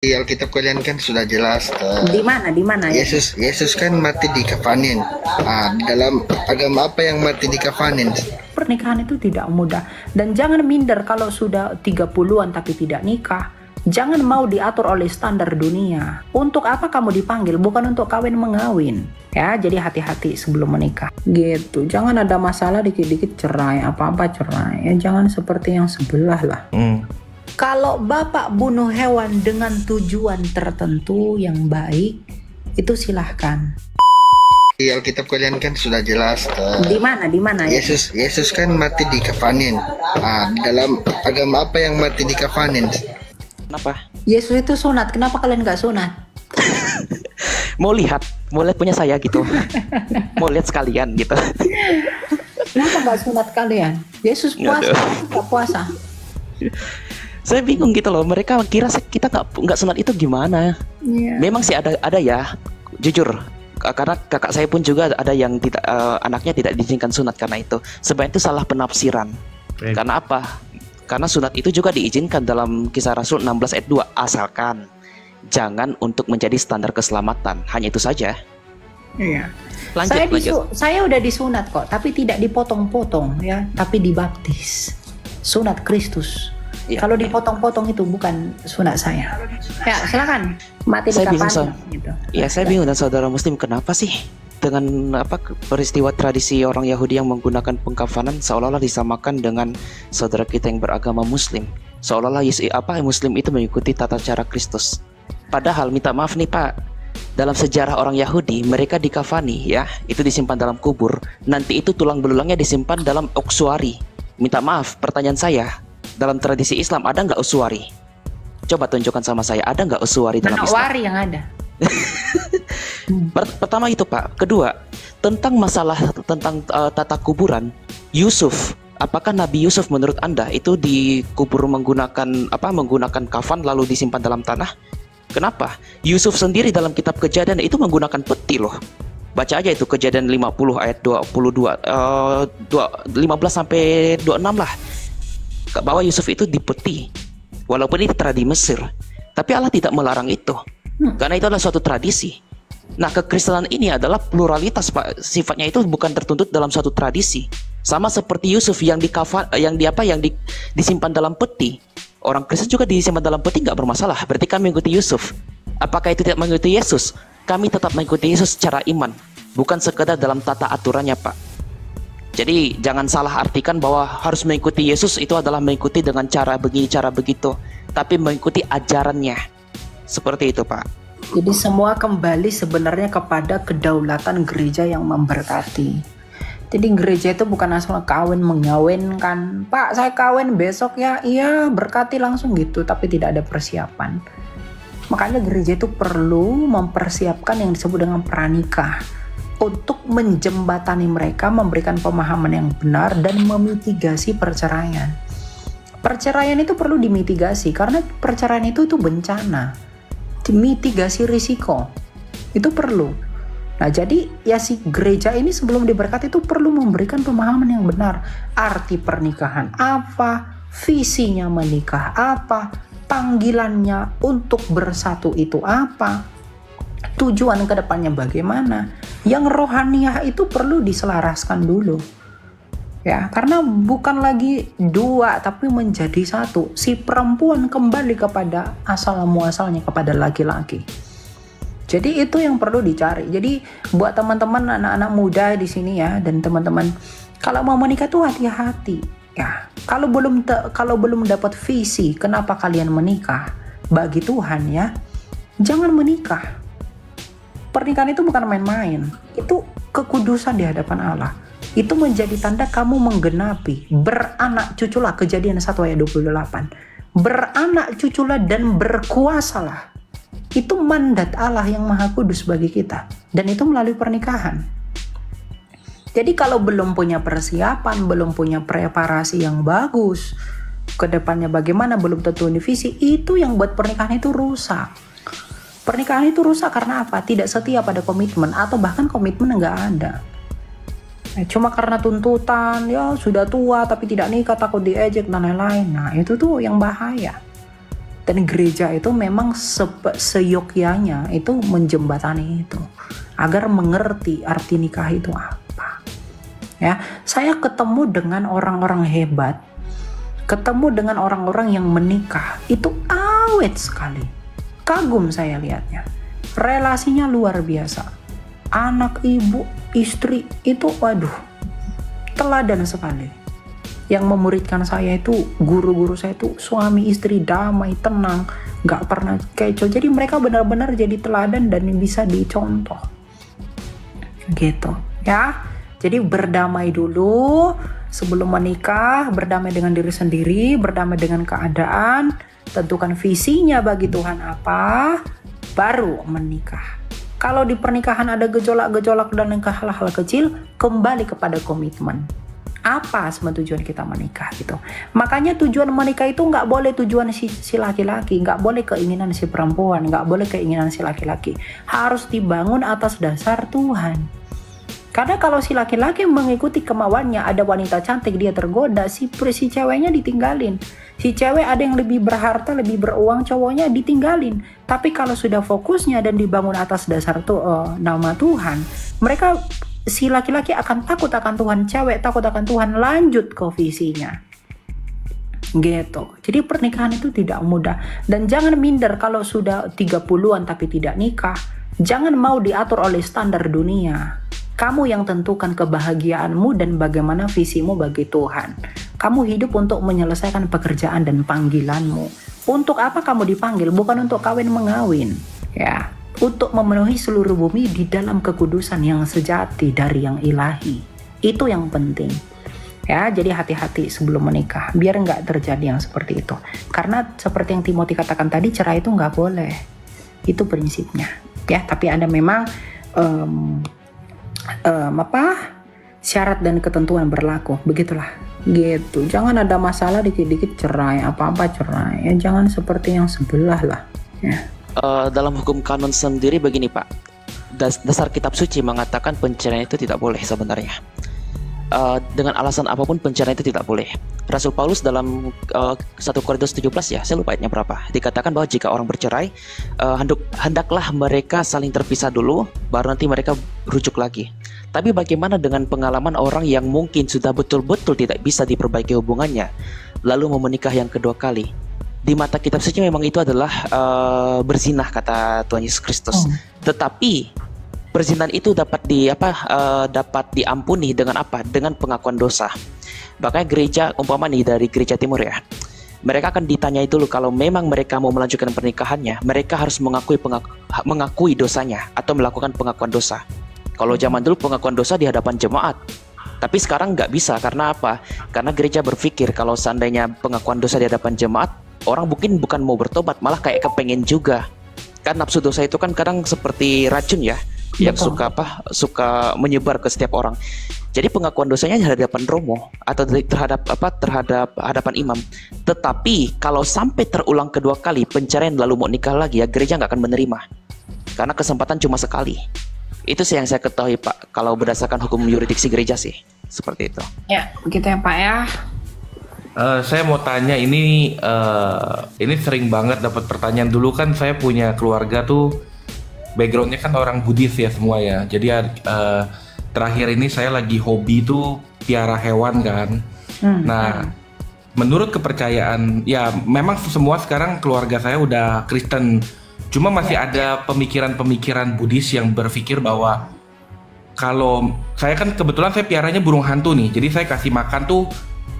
Di Alkitab kalian kan sudah jelas Di mana? Di mana ya? Yesus kan mati di kafanin. Dalam agama apa yang mati di kafanin? Pernikahan itu tidak mudah. Dan jangan minder kalau sudah 30-an tapi tidak nikah. Jangan mau diatur oleh standar dunia. Untuk apa kamu dipanggil? Bukan untuk kawin mengawin. Ya, jadi hati-hati sebelum menikah. Gitu. Jangan ada masalah dikit-dikit cerai, apa-apa cerai. Ya, jangan seperti yang sebelah lah. Kalau bapak bunuh hewan dengan tujuan tertentu yang baik, itu silahkan. Di Alkitab kalian kan sudah jelas Di mana? Di mana ya? Yesus kan mati di kafanin. Dalam agama apa yang mati di kafanin? Kenapa? Yesus itu sunat. Kenapa kalian nggak sunat? Mau lihat punya saya gitu. Mau lihat sekalian gitu. Kenapa nggak sunat kalian? Yesus puasa, nggak puasa. Saya bingung gitu loh. Mereka kira kita nggak sunat itu gimana? Yeah. Memang sih ada ya. Jujur, karena kakak saya pun juga ada yang tidak anaknya tidak diizinkan sunat karena itu. Sebenarnya itu salah penafsiran. Karena apa? Karena sunat itu juga diizinkan dalam Kisah Rasul 16 ayat 2, asalkan jangan untuk menjadi standar keselamatan. Hanya itu saja. Iya. Lanjut. Saya udah disunat kok, tapi tidak dipotong-potong ya, tapi dibaptis. Sunat Kristus. Ya. Kalau dipotong-potong itu bukan sunat saya. Ya, silakan. Mati di kapan gitu. Ya, saya bingung dan saudara muslim, kenapa sih dengan peristiwa tradisi orang Yahudi yang menggunakan pengkafanan seolah-olah disamakan dengan saudara kita yang beragama muslim. Seolah-olah muslim itu mengikuti tata cara Kristus. Padahal minta maaf nih Pak, dalam sejarah orang Yahudi mereka dikafani ya, itu disimpan dalam kubur. Nanti itu tulang belulangnya disimpan dalam oksuari. Minta maaf, pertanyaan saya, dalam tradisi Islam ada nggak uswari? Coba tunjukkan sama saya, ada nggak uswari dalam Islam? Wari yang ada. Pertama itu Pak. Kedua, tentang masalah tentang tata kuburan Yusuf. Apakah Nabi Yusuf menurut Anda itu dikubur menggunakan kafan lalu disimpan dalam tanah? Kenapa? Yusuf sendiri dalam kitab Kejadian itu menggunakan peti loh. Baca aja itu Kejadian 50 ayat 22 15 sampai 26 lah. Bahwa Yusuf itu dipeti. Walaupun ini tradisi Mesir, tapi Allah tidak melarang itu. Karena itu adalah suatu tradisi. Nah, kekristenan ini adalah pluralitas Pak. Sifatnya itu bukan tertuntut dalam suatu tradisi. Sama seperti Yusuf yang disimpan dalam peti. Orang Kristen juga disimpan dalam peti nggak bermasalah. Berarti kami mengikuti Yusuf. Apakah itu tidak mengikuti Yesus? Kami tetap mengikuti Yesus secara iman, bukan sekedar dalam tata aturannya Pak. Jadi jangan salah artikan bahwa harus mengikuti Yesus itu adalah mengikuti dengan cara begini, cara begitu, tapi mengikuti ajarannya. Seperti itu Pak. Jadi semua kembali sebenarnya kepada kedaulatan gereja yang memberkati. Jadi gereja itu bukan asal kawin mengawinkan. Pak, saya kawin besok ya, iya berkati langsung gitu, tapi tidak ada persiapan. Makanya gereja itu perlu mempersiapkan yang disebut dengan pranikah untuk menjembatani mereka, memberikan pemahaman yang benar dan memitigasi perceraian. Perceraian itu perlu dimitigasi karena perceraian itu bencana. Mitigasi risiko itu perlu. Nah, jadi ya si gereja ini sebelum diberkati itu perlu memberikan pemahaman yang benar. Arti pernikahan apa, visinya menikah apa, panggilannya untuk bersatu itu apa, tujuan kedepannya bagaimana. Yang rohaniah itu perlu diselaraskan dulu. Ya, karena bukan lagi dua tapi menjadi satu. Si perempuan kembali kepada asal muasalnya, kepada laki-laki. Jadi itu yang perlu dicari. Jadi buat teman-teman anak-anak muda di sini ya, dan teman-teman kalau mau menikah tuh hati-hati ya. Kalau belum dapat visi kenapa kalian menikah bagi Tuhan ya, jangan menikah. Pernikahan itu bukan main-main. Itu kekudusan di hadapan Allah. Itu menjadi tanda kamu menggenapi beranak cuculah, Kejadian 1 ayat 28. Beranak cuculah dan berkuasalah. Itu mandat Allah yang Maha Kudus bagi kita, dan itu melalui pernikahan. Jadi kalau belum punya persiapan, belum punya preparasi yang bagus, kedepannya bagaimana belum tentu visi, itu yang buat pernikahan itu rusak. Pernikahan itu rusak karena apa? Tidak setia pada komitmen, atau bahkan komitmen nggak ada. Cuma karena tuntutan, ya sudah tua tapi tidak nikah, takut diejek dan lain-lain. Nah itu tuh yang bahaya. Dan gereja itu memang seyogyanya itu menjembatani itu agar mengerti arti nikah itu apa. Ya, saya ketemu dengan orang-orang hebat, ketemu dengan orang-orang yang menikah itu awet sekali. Kagum saya lihatnya. Relasinya luar biasa. Anak, ibu, istri itu waduh, teladan sekali. Yang memuridkan saya itu, guru-guru saya itu suami istri damai, tenang, gak pernah kecoh. Jadi mereka benar-benar jadi teladan dan bisa dicontoh. Gitu ya. Jadi berdamai dulu sebelum menikah, berdamai dengan diri sendiri, berdamai dengan keadaan, tentukan visinya bagi Tuhan apa, baru menikah. Kalau di pernikahan ada gejolak-gejolak dan hal-hal kecil, kembali kepada komitmen. Apa sebenarnya tujuan kita menikah gitu. Makanya tujuan menikah itu nggak boleh tujuan si laki-laki, nggak boleh keinginan si perempuan, nggak boleh keinginan si laki-laki. Harus dibangun atas dasar Tuhan. Karena kalau si laki-laki mengikuti kemauannya, ada wanita cantik dia tergoda, si ceweknya ditinggalin. Si cewek ada yang lebih berharta, lebih beruang, cowoknya ditinggalin. Tapi kalau sudah fokusnya dan dibangun atas dasar nama Tuhan, mereka si laki-laki akan takut akan Tuhan, cewek takut akan Tuhan, lanjut ke visinya. Gitu. Jadi pernikahan itu tidak mudah. Dan jangan minder kalau sudah 30-an tapi tidak nikah. Jangan mau diatur oleh standar dunia. Kamu yang tentukan kebahagiaanmu dan bagaimana visimu bagi Tuhan. Kamu hidup untuk menyelesaikan pekerjaan dan panggilanmu. Untuk apa kamu dipanggil? Bukan untuk kawin mengawin. Ya. Untuk memenuhi seluruh bumi di dalam kekudusan yang sejati dari yang ilahi. Itu yang penting. Ya, jadi hati-hati sebelum menikah, biar nggak terjadi yang seperti itu. Karena seperti yang Timothy katakan tadi, cerai itu nggak boleh. Itu prinsipnya. Ya, tapi ada memang syarat dan ketentuan berlaku. Begitulah. Gitu. Jangan ada masalah dikit-dikit cerai, apa-apa cerai. Ya, jangan seperti yang sebelah lah. Ya. Dalam hukum kanon sendiri begini Pak, dasar kitab suci mengatakan perceraian itu tidak boleh sebenarnya. Dengan alasan apapun perceraian itu tidak boleh. Rasul Paulus dalam 1 Korintus 17 ya, saya lupa ayatnya berapa, dikatakan bahwa jika orang bercerai, hendaklah mereka saling terpisah dulu, baru nanti mereka rujuk lagi. Tapi bagaimana dengan pengalaman orang yang mungkin sudah betul-betul tidak bisa diperbaiki hubungannya, lalu mau menikah yang kedua kali? Di mata kitab suci memang itu adalah berzinah, kata Tuhan Yesus Kristus. Tetapi perzinahan itu dapat diampuni dengan apa? Dengan pengakuan dosa. Makanya gereja, umpama nih dari gereja timur ya, mereka akan ditanyai dulu kalau memang mereka mau melanjutkan pernikahannya, mereka harus mengakui dosanya atau melakukan pengakuan dosa. Kalau zaman dulu pengakuan dosa di hadapan jemaat, tapi sekarang nggak bisa. Karena apa? Karena gereja berpikir kalau seandainya pengakuan dosa di hadapan jemaat, orang mungkin bukan mau bertobat, malah kayak kepengen juga. Kan nafsu dosa itu kan kadang seperti racun ya, yang suka menyebar ke setiap orang. Jadi pengakuan dosanya di hadapan romo atau terhadap hadapan imam. Tetapi kalau sampai terulang kedua kali pencarian lalu mau nikah lagi, ya gereja nggak akan menerima. Karena kesempatan cuma sekali. Itu sih yang saya ketahui Pak, kalau berdasarkan hukum yuridiksi gereja sih seperti itu. Ya, begitu ya Pak ya. Saya mau tanya ini sering banget dapat pertanyaan. Dulu kan saya punya keluarga tuh backgroundnya kan orang Buddhis ya semua ya. Jadi terakhir ini saya lagi hobi tuh piara hewan kan. Menurut kepercayaan ya memang semua sekarang keluarga saya udah Kristen. Cuma masih ada pemikiran-pemikiran Buddhis yang berpikir bahwa kalau saya kan kebetulan saya piaranya burung hantu nih. Jadi saya kasih makan tuh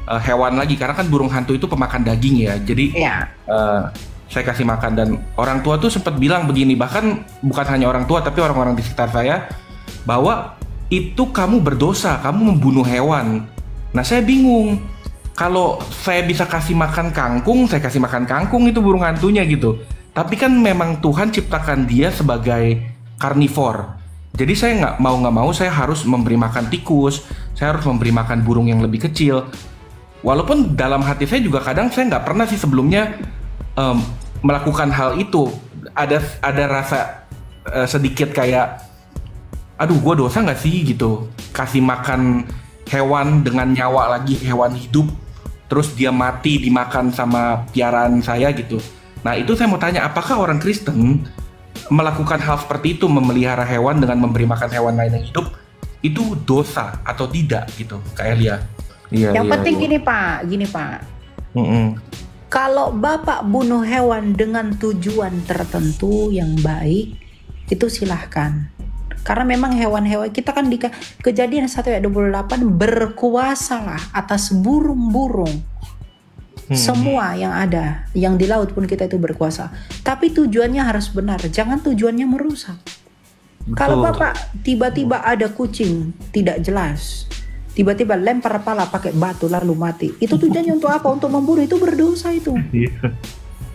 hewan lagi karena kan burung hantu itu pemakan daging ya. Jadi saya kasih makan dan orang tua tuh sempat bilang begini, bahkan bukan hanya orang tua tapi orang-orang di sekitar saya, bahwa itu kamu berdosa, kamu membunuh hewan. Nah saya bingung, kalau saya bisa kasih makan kangkung, saya kasih makan kangkung itu burung hantunya gitu. Tapi kan memang Tuhan ciptakan dia sebagai karnivor. Jadi saya nggak mau saya harus memberi makan tikus, saya harus memberi makan burung yang lebih kecil. Walaupun dalam hati saya juga kadang saya nggak pernah sih sebelumnya melakukan hal itu. Ada rasa sedikit kayak, aduh gue dosa nggak sih gitu. Kasih makan hewan dengan nyawa lagi, hewan hidup, terus dia mati dimakan sama piaraan saya gitu. Nah, itu saya mau tanya, apakah orang Kristen melakukan hal seperti itu, memelihara hewan dengan memberi makan hewan lain yang hidup, itu dosa atau tidak gitu, Kak Elia? Iya, Yang iya, penting iya. gini Pak. Mm-mm. Kalau Bapak bunuh hewan dengan tujuan tertentu yang baik, itu silahkan. Karena memang hewan-hewan kita kan di Kejadian 1 ayat 28 berkuasalah atas burung-burung. Semua yang ada, yang di laut pun kita itu berkuasa. Tapi tujuannya harus benar, jangan tujuannya merusak. Kalau Betul. Bapak tiba-tiba ada kucing tidak jelas, tiba-tiba lempar pala pakai batu lalu mati, itu tujuannya untuk apa? Untuk membunuh, itu berdosa itu.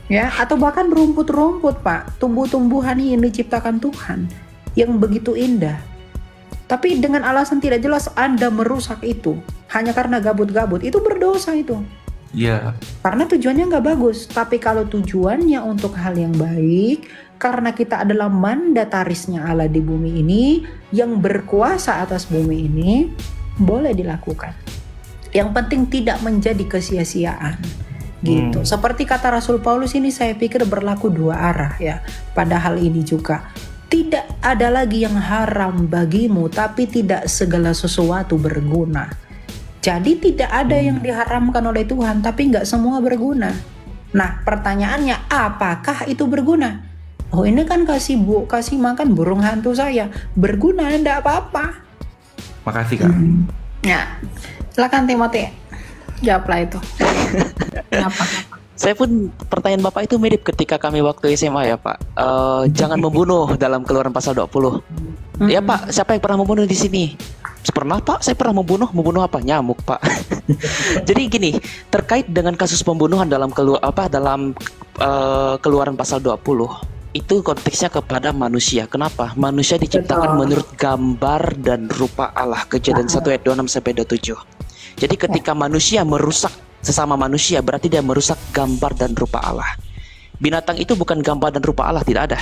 Ya, atau bahkan rumput-rumput Pak, tumbuh-tumbuhan yang diciptakan Tuhan yang begitu indah. Tapi dengan alasan tidak jelas Anda merusak itu hanya karena gabut-gabut, itu berdosa itu. Iya. Karena tujuannya nggak bagus. Tapi kalau tujuannya untuk hal yang baik, karena kita adalah mandatarisnya Allah di bumi ini, yang berkuasa atas bumi ini, boleh dilakukan. Yang penting tidak menjadi kesia-siaan. Gitu. Seperti kata Rasul Paulus ini, saya pikir berlaku dua arah ya pada hal ini juga. Tidak ada lagi yang haram bagimu, tapi tidak segala sesuatu berguna. Jadi tidak ada yang diharamkan oleh Tuhan, tapi nggak semua berguna. Nah, pertanyaannya, apakah itu berguna? Oh, ini kan kasih makan burung hantu saya, berguna, enggak apa-apa. Makasih, Kak. Ya, silakan Timothy, jawablah itu. Kenapa? Saya pun pertanyaan Bapak itu mirip ketika kami waktu SMA ya Pak. Jangan membunuh dalam Keluaran pasal 20. Ya Pak, siapa yang pernah membunuh di sini? Pernah Pak, saya pernah membunuh apa? Nyamuk Pak. Jadi gini, terkait dengan kasus pembunuhan dalam Keluaran pasal 20, itu konteksnya kepada manusia. Kenapa? Manusia diciptakan menurut gambar dan rupa Allah. Kejadian 1 ayat 26 sampai 27. Jadi ketika manusia merusak sesama manusia, berarti dia merusak gambar dan rupa Allah. Binatang itu bukan gambar dan rupa Allah, tidak ada.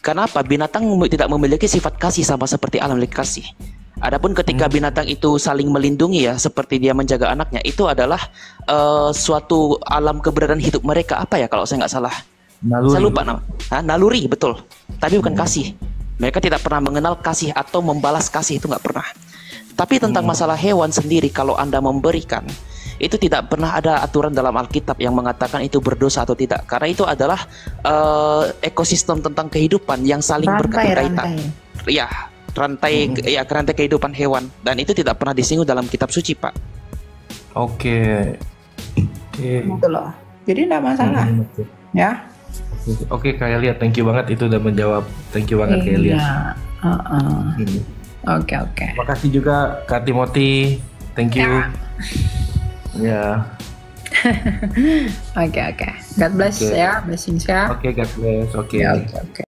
Kenapa? Binatang tidak memiliki sifat kasih sama seperti Allah memiliki kasih. Adapun ketika binatang itu saling melindungi ya, seperti dia menjaga anaknya, itu adalah suatu alam keberadaan hidup mereka. Apa ya kalau saya nggak salah? Naluri. Saya lupa nama. Naluri, betul. Tapi bukan kasih. Mereka tidak pernah mengenal kasih atau membalas kasih, itu nggak pernah. Tapi tentang masalah hewan sendiri, kalau Anda memberikan, itu tidak pernah ada aturan dalam Alkitab yang mengatakan itu berdosa atau tidak. Karena itu adalah ekosistem tentang kehidupan yang saling berkaitan. Ya, rantai kehidupan hewan, dan itu tidak pernah disinggung dalam kitab suci, Pak. Oke. Gitu loh. Jadi enggak masalah. Ya. Oke, Kak Elia, thank you banget itu udah menjawab. Thank you banget, Kak Elia. Oke. Makasih juga Kak Timothy. Thank you. Ya. Oke. God bless ya, blessings ya. Oke, God bless. Oke. Ya, oke.